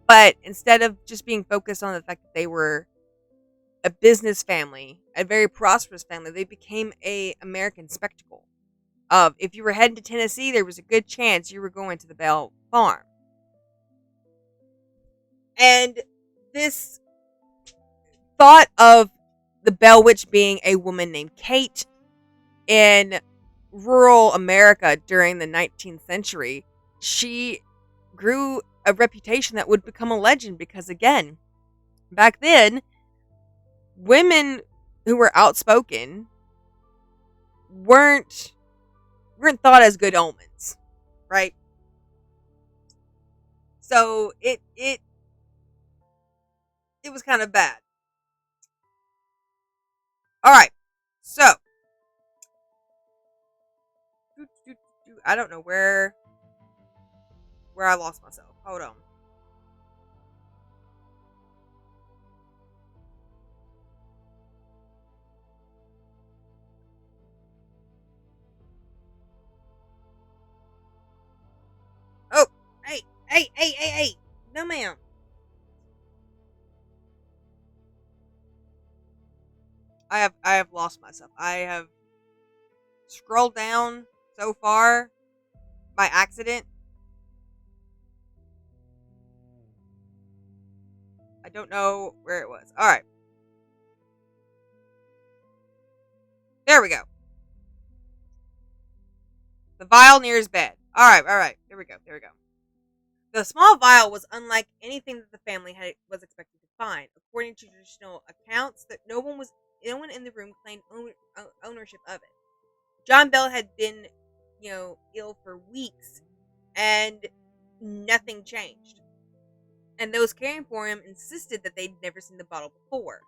But instead of just being focused on the fact that they were a business family, a very prosperous family. They became a American spectacle. Of if you were heading to Tennessee, there was a good chance you were going to the Bell Farm. And this thought of the Bell Witch being a woman named Kate in rural America during the 19th century, she grew a reputation that would become a legend because, again, back then, women who were outspoken weren't thought as good omens, right? So it was kind of bad. All right, so I don't know where I lost myself. Hold on. Oh, hey. No, ma'am. I have lost myself. I have scrolled down so far by accident. I don't know where it was. All right. There we go. The vial near his bed. All right. There we go. The small vial was unlike anything that the family was expected to find. According to traditional accounts, that no one in the room claimed ownership of it. John Bell had been, ill for weeks, and nothing changed. And those caring for him insisted that they'd never seen the bottle before.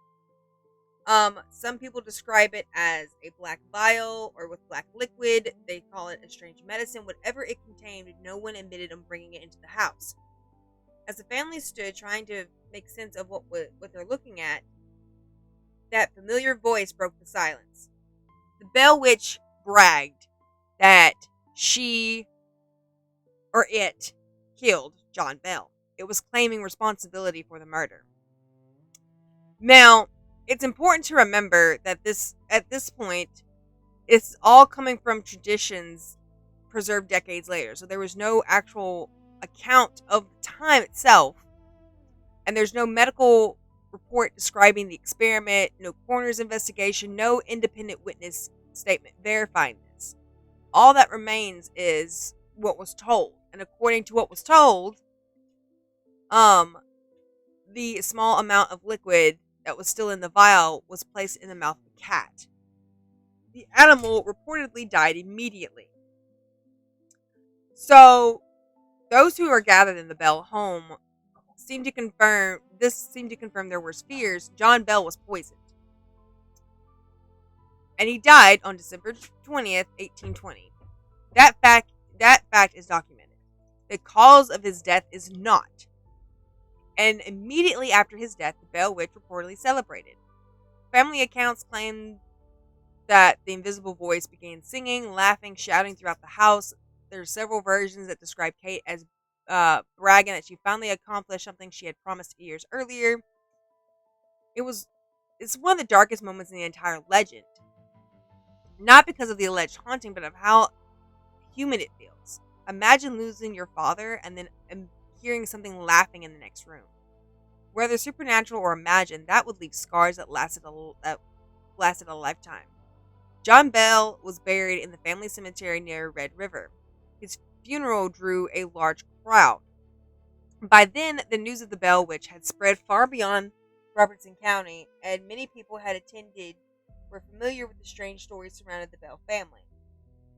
Some people describe it as a black vial or with black liquid. They call it a strange medicine. Whatever it contained, no one admitted on bringing it into the house. As the family stood trying to make sense of what they're looking at, that familiar voice broke the silence. The Bell Witch bragged that it killed John Bell. It was claiming responsibility for the murder. Now, it's important to remember that at this point, it's all coming from traditions preserved decades later. So there was no actual account of the time itself, and there's no medical report describing the experiment, no coroner's investigation, no independent witness statement verifying this. All that remains is what was told. And according to what was told, the small amount of liquid that was still in the vial was placed in the mouth of a cat. The animal reportedly died immediately. So, those who were gathered in the Bell home seemed to confirm their worst fears. John Bell was poisoned. And he died on December 20th, 1820. That fact is documented. The cause of his death is not. And immediately after his death, the Bell Witch reportedly celebrated. Family accounts claim that the invisible voice began singing, laughing, shouting throughout the house. There are several versions that describe Kate as bragging that she finally accomplished something she had promised years earlier. It's one of the darkest moments in the entire legend. Not because of the alleged haunting, but of how human it feels. Imagine losing your father and then hearing something laughing in the next room. Whether supernatural or imagined, that would leave scars that lasted a lifetime. John Bell was buried in the family cemetery near Red River. His funeral drew a large crowd. By then, the news of the Bell Witch had spread far beyond Robertson County, and many people were familiar with the strange stories surrounding the Bell family.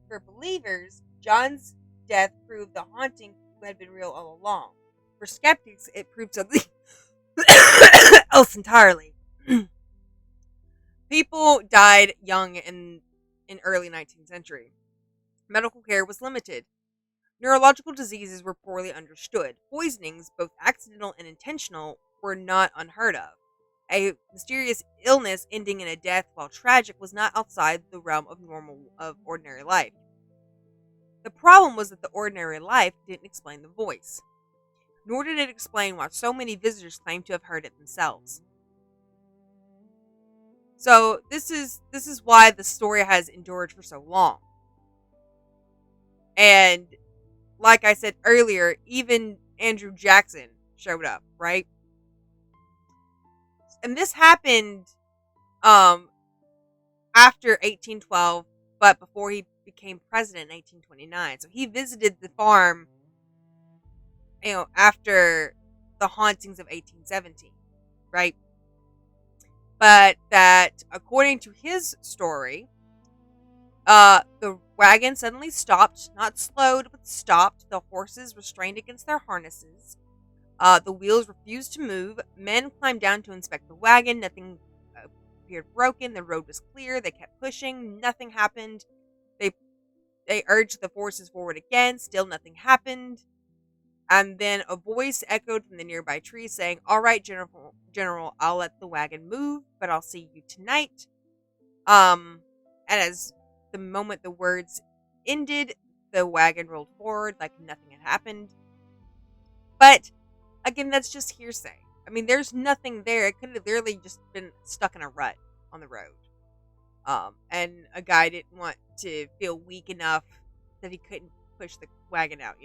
For believers, John's death proved the haunting had been real all along. For skeptics, it proved something else entirely. People died young in early 19th century. Medical care was limited. Neurological diseases were poorly understood. Poisonings, both accidental and intentional, were not unheard of. A mysterious illness ending in a death, while tragic, was not outside the realm of ordinary life. The problem was that the ordinary life didn't explain the voice, nor did it explain why so many visitors claimed to have heard it themselves. So this is why the story has endured for so long. And like I said earlier, even Andrew Jackson showed up, right? And this happened um after 1812, but before he became president in 1829. So he visited the farm, after the hauntings of 1817, right? But that, according to his story, the wagon suddenly stopped, not slowed, but stopped. The horses restrained against their harnesses. The wheels refused to move. Men climbed down to inspect the wagon. Nothing appeared broken. The road was clear. They kept pushing. Nothing happened. They they urged the forces forward again. Still nothing happened. And then a voice echoed from the nearby tree saying, "All right, General, I'll let the wagon move, but I'll see you tonight." And as the moment the words ended, the wagon rolled forward like nothing had happened. But again, that's just hearsay. I mean, there's nothing there. It could have literally just been stuck in a rut on the road. And a guy didn't want to feel weak enough that he couldn't push the wagon out,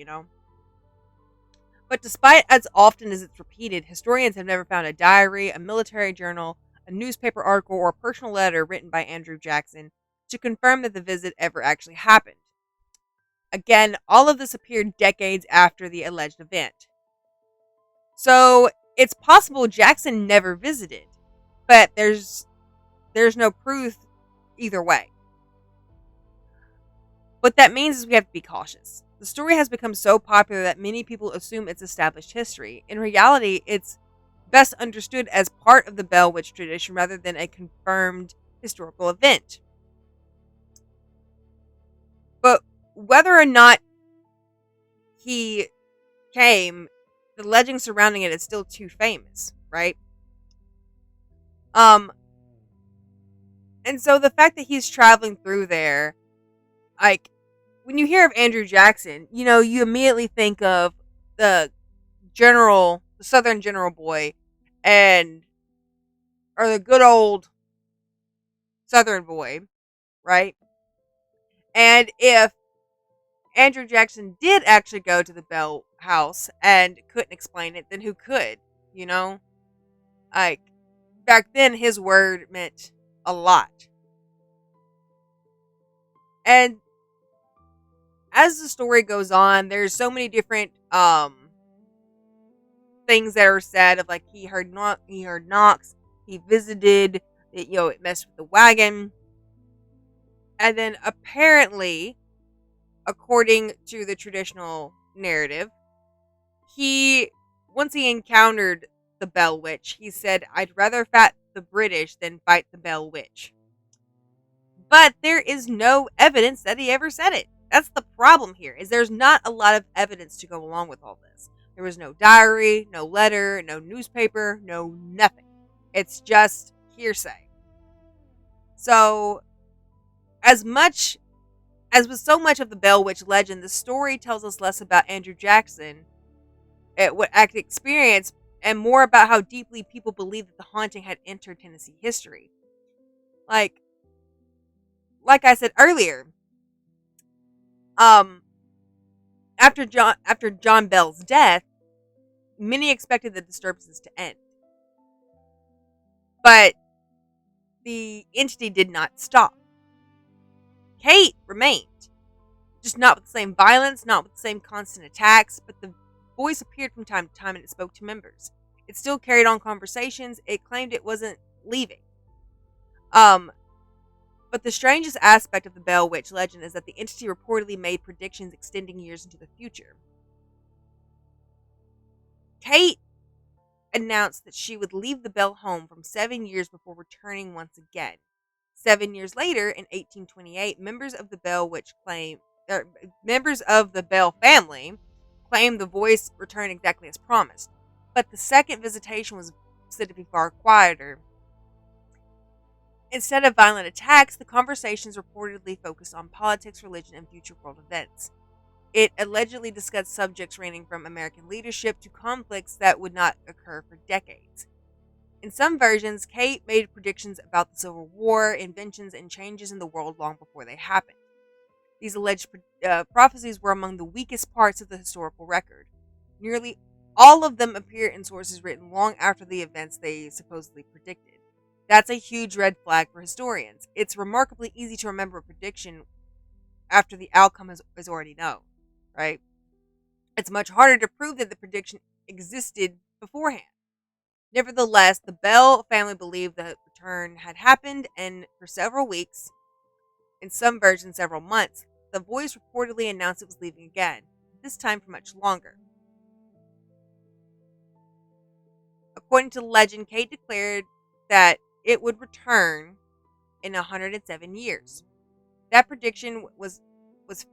But despite as often as it's repeated, historians have never found a diary, a military journal, a newspaper article, or a personal letter written by Andrew Jackson to confirm that the visit ever actually happened. Again, all of this appeared decades after the alleged event. So it's possible Jackson never visited, but there's no proof either way. What that means is we have to be cautious. The story has become so popular that many people assume it's established history. In reality, it's best understood as part of the Bell Witch tradition rather than a confirmed historical event. But whether or not he came, the legend surrounding it is still too famous, right? And so the fact that he's traveling through there, like, when you hear of Andrew Jackson, you immediately think of the the Southern General boy, or the good old Southern boy, right? And if Andrew Jackson did actually go to the Bell House and couldn't explain it, then who could? Like, back then his word meant a lot. And as the story goes on, there's so many different things that are said of, like, he heard knocks, he visited, it messed with the wagon. And then apparently, according to the traditional narrative, once he encountered the Bell Witch, he said, "I'd rather fight the British than fight the Bell Witch." But there is no evidence that he ever said it. That's the problem here, is there's not a lot of evidence to go along with all this. There was no diary, no letter, no newspaper, no nothing. It's just hearsay. So, as with so much of the Bell Witch legend, the story tells us less about Andrew Jackson, what act experience, and more about how deeply people believe that the haunting had entered Tennessee history. Like I said earlier, after John Bell's death, many expected the disturbances to end, but the entity did not stop. Kate remained, just not with the same violence, not with the same constant attacks, but the voice appeared from time to time and it spoke to members. It still carried on conversations. It claimed it wasn't leaving. But the strangest aspect of the Bell Witch legend is that the entity reportedly made predictions extending years into the future. Kate announced that she would leave the Bell home from 7 years before returning once again. 7 years later, in 1828, members of the Bell family claimed the voice returned exactly as promised. But the second visitation was said to be far quieter. Instead of violent attacks, the conversations reportedly focused on politics, religion, and future world events. It allegedly discussed subjects ranging from American leadership to conflicts that would not occur for decades. In some versions, Kate made predictions about the Civil War, inventions, and changes in the world long before they happened. These alleged prophecies were among the weakest parts of the historical record. Nearly all of them appear in sources written long after the events they supposedly predicted. That's a huge red flag for historians. It's remarkably easy to remember a prediction after the outcome is already known, right? It's much harder to prove that the prediction existed beforehand. Nevertheless, the Bell family believed the return had happened, and for several weeks, in some versions several months, the voice reportedly announced it was leaving again, this time for much longer. According to the legend, Kate declared that it would return in 107 years. That prediction was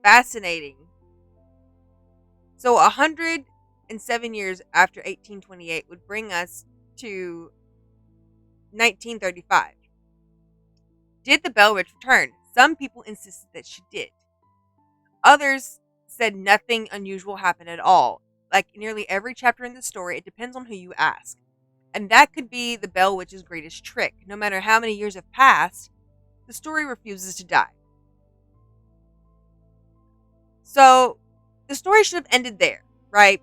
fascinating. So 107 years after 1828 would bring us to 1935. Did the Bell Witch return? Some people insisted that she did. Others said nothing unusual happened at all. Like nearly every chapter in the story, it depends on who you ask. And that could be the Bell Witch's greatest trick. No matter how many years have passed, the story refuses to die. So, the story should have ended there, right?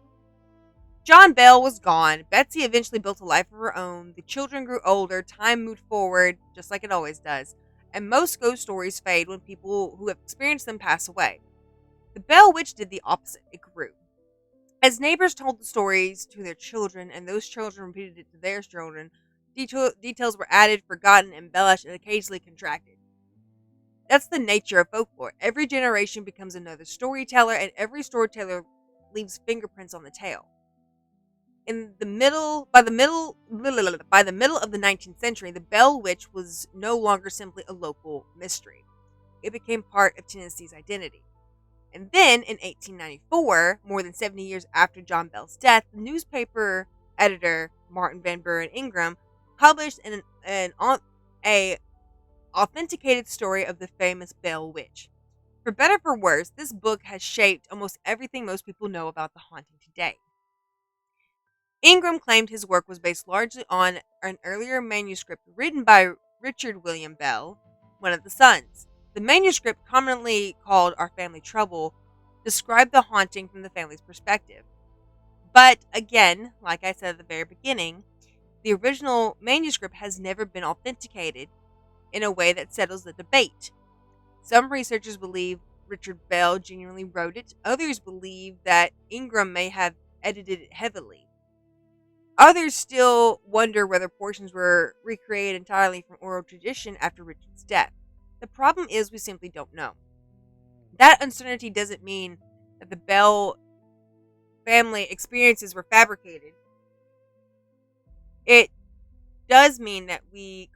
John Bell was gone. Betsy eventually built a life of her own. The children grew older. Time moved forward, just like it always does. And most ghost stories fade when people who have experienced them pass away. The Bell Witch did the opposite. It grew. As neighbors told the stories to their children, and those children repeated it to their children, details were added, forgotten, embellished, and occasionally contracted. That's the nature of folklore. Every generation becomes another storyteller, and every storyteller leaves fingerprints on the tale. By the middle of the 19th century, the Bell Witch was no longer simply a local mystery. It became part of Tennessee's identity. And then, in 1894, more than 70 years after John Bell's death, the newspaper editor Martin Van Buren Ingram published an authenticated story of the famous Bell Witch. For better or for worse, this book has shaped almost everything most people know about the haunting today. Ingram claimed his work was based largely on an earlier manuscript written by Richard William Bell, one of the sons. The manuscript, commonly called Our Family Trouble, described the haunting from the family's perspective. But again, like I said at the very beginning, the original manuscript has never been authenticated in a way that settles the debate. Some researchers believe Richard Bell genuinely wrote it. Others believe that Ingram may have edited it heavily. Others still wonder whether portions were recreated entirely from oral tradition after Richard's death. The problem is we simply don't know. That uncertainty doesn't mean that the Bell family experiences were fabricated. It does mean that we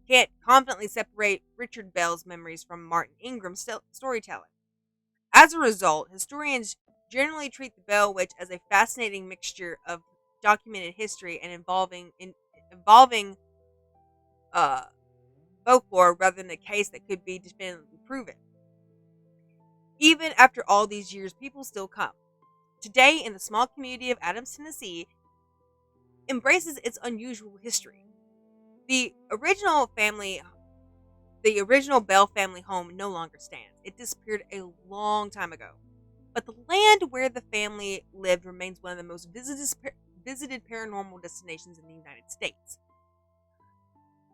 can't confidently separate Richard Bell's memories from Martin Ingram's storytelling. As a result, historians generally treat the Bell Witch as a fascinating mixture of documented history and involving folklore rather than a case that could be definitively proven. Even after all these years, people still come. Today, in the small community of Adams, Tennessee, embraces its unusual history. The original Bell family home no longer stands. It disappeared a long time ago. But the land where the family lived remains one of the most visited paranormal destinations in the United States.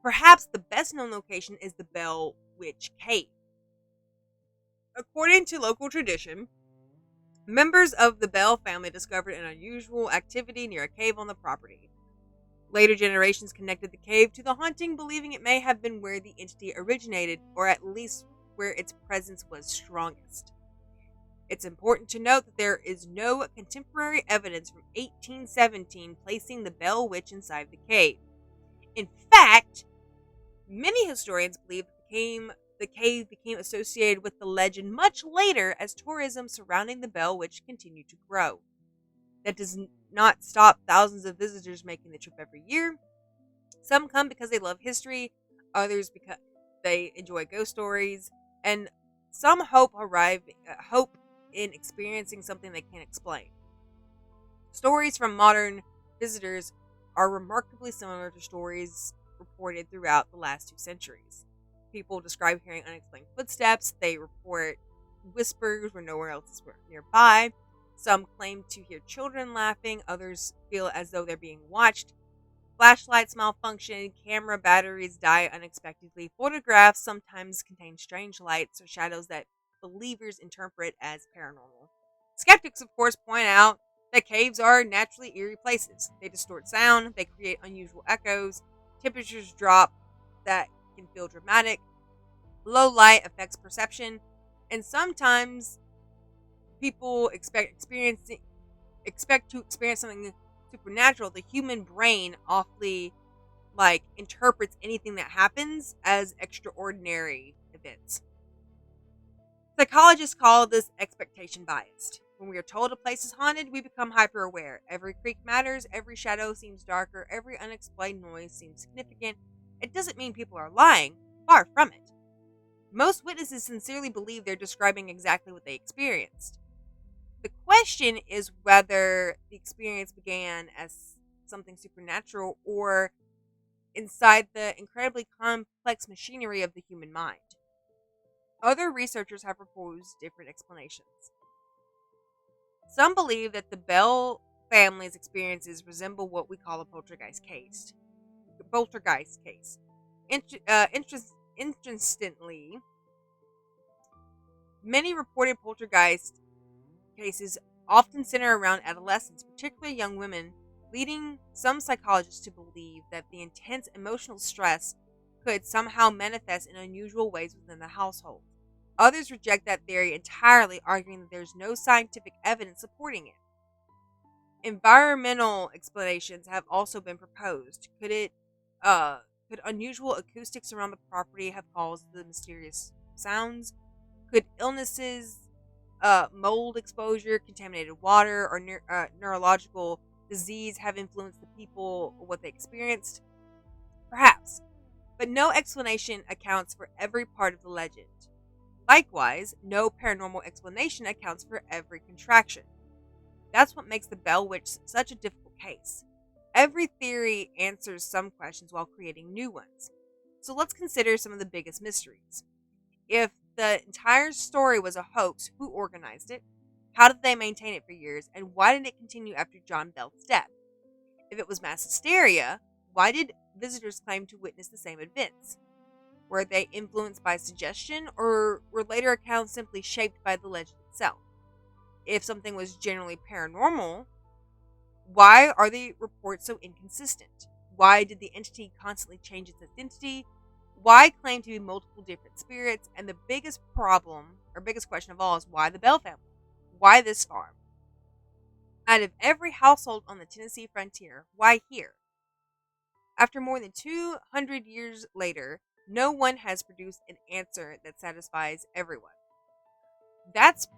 Perhaps the best known location is the Bell Witch Cave. According to local tradition, members of the Bell family discovered an unusual activity near a cave on the property. Later generations connected the cave to the haunting, believing it may have been where the entity originated, or at least where its presence was strongest. It's important to note that there is no contemporary evidence from 1817 placing the Bell Witch inside the cave. In fact, many historians believe the cave became associated with the legend much later as tourism surrounding the Bell Witch continued to grow. That does not stop thousands of visitors making the trip every year. Some come because they love history, others because they enjoy ghost stories, and some hope in experiencing something they can't explain. Stories from modern visitors are remarkably similar to stories reported throughout the last 2 centuries. People describe hearing unexplained footsteps. They report whispers where nowhere else is nearby. Some claim to hear children laughing. Others feel as though they're being watched. Flashlights malfunction. Camera batteries die unexpectedly. Photographs sometimes contain strange lights or shadows that believers interpret as paranormal. Skeptics, of course, point out that caves are naturally eerie places. They distort sound. They create unusual echoes. Temperatures drop that can feel dramatic. Low light affects perception, and sometimes people expect to experience something supernatural. The human brain awfully interprets anything that happens as extraordinary events. Psychologists call this expectation biased. When we are told a place is haunted, we become hyper aware. Every creak matters, every shadow seems darker, every unexplained noise seems significant. It doesn't mean people are lying, far from it. Most witnesses sincerely believe they're describing exactly what they experienced. The question is whether the experience began as something supernatural or inside the incredibly complex machinery of the human mind. Other researchers have proposed different explanations. Some believe that the Bell family's experiences resemble what we call a poltergeist case. Interestingly, many reported poltergeist cases often center around adolescents, particularly young women, leading some psychologists to believe that the intense emotional stress could somehow manifest in unusual ways within the household. Others reject that theory entirely, arguing that there's no scientific evidence supporting it. Environmental explanations have also been proposed. Could unusual acoustics around the property have caused the mysterious sounds? Could illnesses, mold exposure, contaminated water, or neurological disease have influenced the people or what they experienced? Perhaps, but no explanation accounts for every part of the legend. Likewise, no paranormal explanation accounts for every contraction. That's what makes the Bell Witch such a difficult case. Every theory answers some questions while creating new ones. So let's consider some of the biggest mysteries. If the entire story was a hoax, who organized it? How did they maintain it for years? And why did it continue after John Bell's death? If it was mass hysteria, why did visitors claim to witness the same events? Were they influenced by suggestion, or were later accounts simply shaped by the legend itself? If something was generally paranormal, why are the reports so inconsistent? Why did the entity constantly change its identity? Why claim to be multiple different spirits? And the biggest question of all is why the Bell family? Why this farm? Out of every household on the Tennessee frontier, why here? After more than 200 years later, no one has produced an answer that satisfies everyone. That's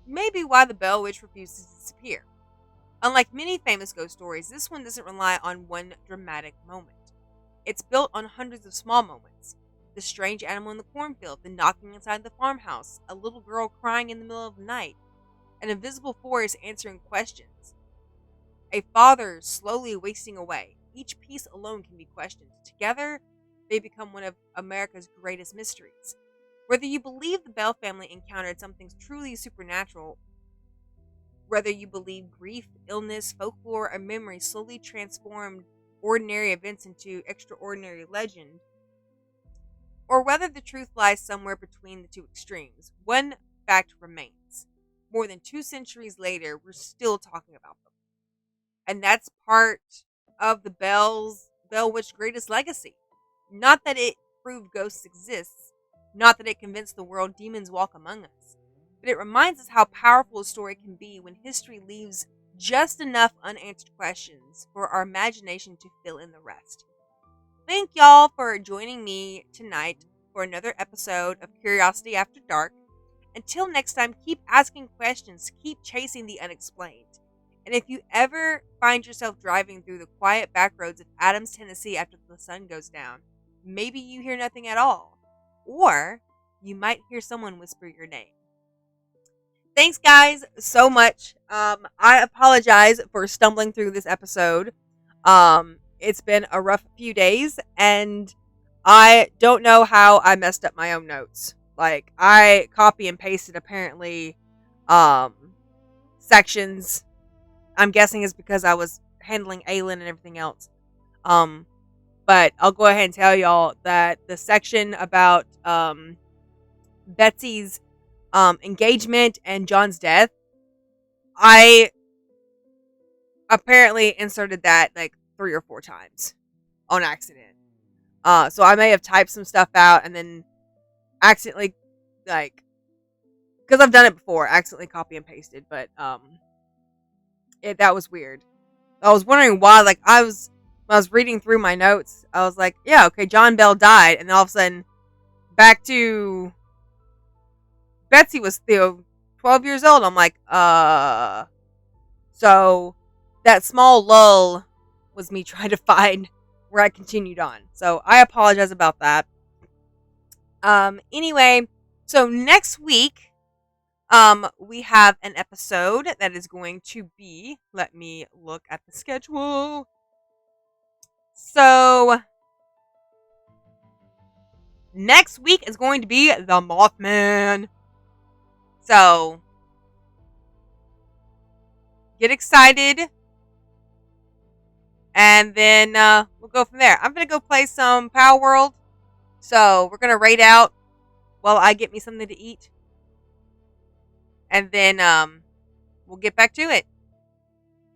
maybe why the Bell Witch refuses to disappear. Unlike many famous ghost stories, this one doesn't rely on one dramatic moment. It's built on hundreds of small moments. The strange animal in the cornfield, the knocking inside the farmhouse, a little girl crying in the middle of the night, an invisible force answering questions, a father slowly wasting away. Each piece alone can be questioned. Together, they become one of America's greatest mysteries. Whether you believe the Bell family encountered something truly supernatural, whether you believe grief, illness, folklore, or memory slowly transformed ordinary events into extraordinary legend, or whether the truth lies somewhere between the two extremes, one fact remains. More than 2 centuries later, we're still talking about them. And that's part of the Bell Witch's greatest legacy. Not that it proved ghosts exist, not that it convinced the world demons walk among us, but it reminds us how powerful a story can be when history leaves just enough unanswered questions for our imagination to fill in the rest. Thank y'all for joining me tonight for another episode of Curiosity After Dark. Until next time, keep asking questions, keep chasing the unexplained. And if you ever find yourself driving through the quiet back roads of Adams, Tennessee after the sun goes down, maybe you hear nothing at all. Or you might hear someone whisper your name. Thanks, guys, so much. I apologize for stumbling through this episode. It's been a rough few days, and I don't know how I messed up my own notes. Like, I copy and pasted apparently um sections. I'm guessing it's because I was handling Aelin and everything else. Um, but I'll go ahead and tell y'all that the section about Betsy's engagement and John's death, I apparently inserted that like 3 or 4 times on accident. So I may have typed some stuff out and then accidentally, like, because I've done it before, accidentally copy and pasted. But that was weird. I was wondering why. Like, when I was reading through my notes, I was like, yeah, okay, John Bell died, and then all of a sudden, back to Betsy was still 12 years old. I'm like, So that small lull was me trying to find where I continued on. So I apologize about that. Anyway, so next week, we have an episode that is going to be, let me look at the schedule. So next week is going to be the Mothman. So get excited. And then we'll go from there. I'm going to go play some Power World. So we're going to raid out while I get me something to eat. And then we'll get back to it.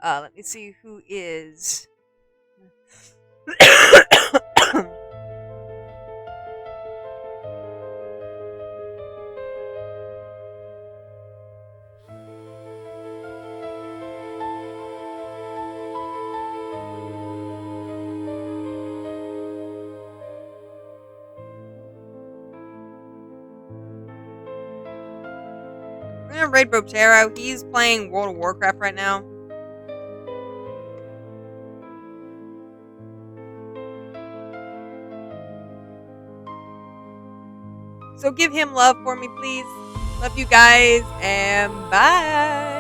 Let me see who is... I'm gonna raid Brotero. He's playing World of Warcraft right now. So give him love for me, please. Love you guys, and bye.